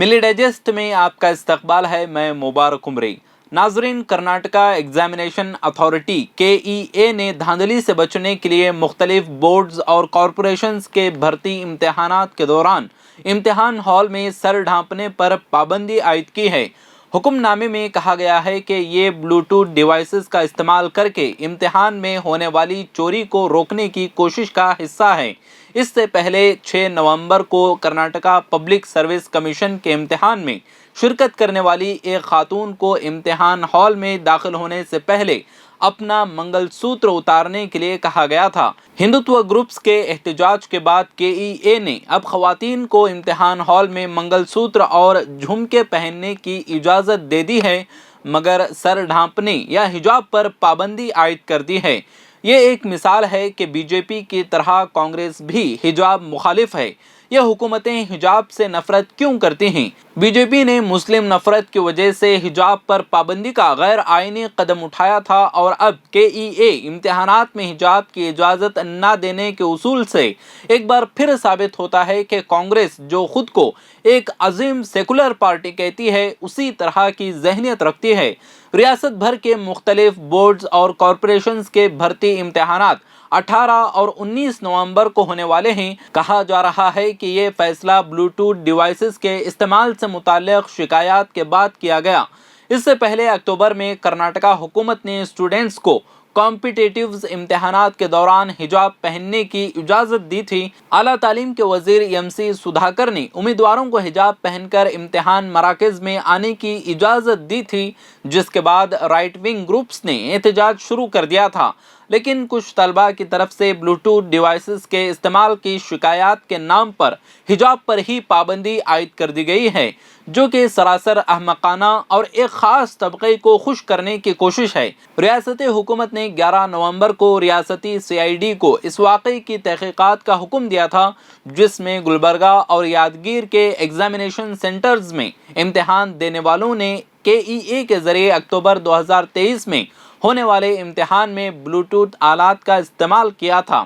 ملی ڈائجسٹ میں آپ کا استقبال ہے، میں مبارک عمری۔ ناظرین، کرناٹکا ایگزامینیشن اتھارٹی KEA نے دھاندلی سے بچنے کے لیے مختلف بورڈز اور کارپوریشنز کے بھرتی امتحانات کے دوران امتحان ہال میں سر ڈھانپنے پر پابندی عائد کی ہے۔ حکم نامے میں کہا گیا ہے کہ یہ بلوٹوتھ ڈیوائسز کا استعمال کر کے امتحان میں ہونے والی چوری کو روکنے کی کوشش کا حصہ ہے۔ اس سے پہلے 6 نومبر کو کرناٹکا پبلک سروس کمیشن کے امتحان میں شرکت کرنے والی ایک خاتون کو امتحان ہال میں داخل ہونے سے پہلے اپنا منگل سوتر اتارنے کے لیے کہا گیا تھا۔ ہندوتوا گروپس کے احتجاج کے بعد KEA نے اب خواتین کو امتحان ہال میں منگل سوتر اور جھمکے پہننے کی اجازت دے دی ہے، مگر سر ڈھانپنے یا حجاب پر پابندی عائد کر دی ہے۔ یہ ایک مثال ہے کہ BJP کی طرح کانگریس بھی حجاب مخالف ہے۔ یہ حکومتیں حجاب سے نفرت کیوں کرتی ہیں؟ BJP نے مسلم نفرت کی وجہ سے حجاب پر پابندی کا غیر آئینی قدم اٹھایا تھا، اور اب KEA امتحانات میں حجاب کی اجازت نہ دینے کے اصول سے ایک بار پھر ثابت ہوتا ہے کہ کانگریس، جو خود کو ایک عظیم سیکولر پارٹی کہتی ہے، اسی طرح کی ذہنیت رکھتی ہے۔ ریاست بھر کے مختلف بورڈز اور کارپوریشنز کے بھرتی امتحانات 18 اور 19 نومبر کو ہونے والے ہیں۔ کہا جا رہا ہے کہ یہ فیصلہ بلوٹوتھ ڈیوائسز کے استعمال سے متعلق شکایات کے بعد کیا گیا۔ اس سے پہلے اکتوبر میں کرناٹکا حکومت نے اسٹوڈنٹس کو کمپٹیٹیو امتحانات کے دوران حجاب پہننے کی اجازت دی تھی۔ اعلیٰ تعلیم کے وزیر MC سدھاکر نے امیدواروں کو حجاب پہن کر امتحان مراکز میں آنے کی اجازت دی تھی، جس کے بعد رائٹ ونگ گروپس نے احتجاج شروع کر دیا تھا۔ لیکن کچھ طلباء کی طرف سے بلوٹوتھ ڈیوائسز کے استعمال کی شکایات کے نام پر حجاب پر ہی پابندی عائد کر دی گئی ہے، جو کہ سراسر احمقانہ اور ایک خاص طبقے کو خوش کرنے کی کوشش ہے۔ ریاستی حکومت نے 11 نومبر کو ریاستی CID کو اس واقعے کی تحقیقات کا حکم دیا تھا، جس میں گلبرگہ اور یادگیر کے ایگزامینیشن سینٹرز میں امتحان دینے والوں نے KEA کے ذریعے اکتوبر 2023 میں ہونے والے امتحان میں بلوٹوتھ آلات کا استعمال کیا تھا۔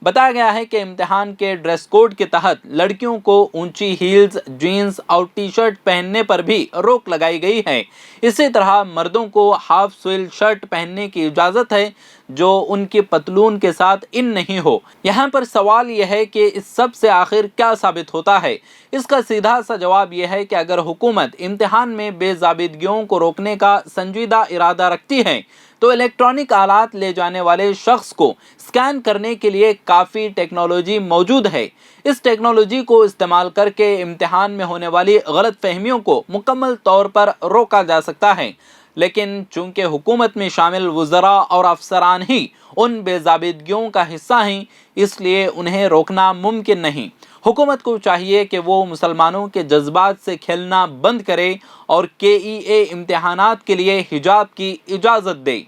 بتایا گیا ہے کہ امتحان کے ڈریس کوڈ کے تحت لڑکیوں کو اونچی ہیلز، جینز اور T-شرٹ پہننے پر بھی روک لگائی گئی ہے۔ اسی طرح مردوں کو ہاف سویل شرٹ پہننے کی اجازت ہے، جو ان کی پتلون کے ساتھ ان نہیں ہو۔ یہاں پر سوال یہ ہے کہ اس سب سے آخر کیا ثابت ہوتا ہے؟ اس کا سیدھا سا جواب یہ ہے کہ اگر حکومت امتحان میں بے ضابطگیوں کو روکنے کا سنجیدہ ارادہ رکھتی ہے تو الیکٹرانک آلات لے جانے والے شخص کو اسکین کرنے کے لیے کافی ٹیکنالوجی موجود ہے۔ اس ٹیکنالوجی کو استعمال کر کے امتحان میں ہونے والی غلط فہمیوں کو مکمل طور پر روکا جا سکتا ہے، لیکن چونکہ حکومت میں شامل وزراء اور افسران ہی ان بے ضابطگیوں کا حصہ ہیں، اس لیے انہیں روکنا ممکن نہیں۔ حکومت کو چاہیے کہ وہ مسلمانوں کے جذبات سے کھیلنا بند کرے اور KEA امتحانات کے لیے حجاب کی اجازت دے۔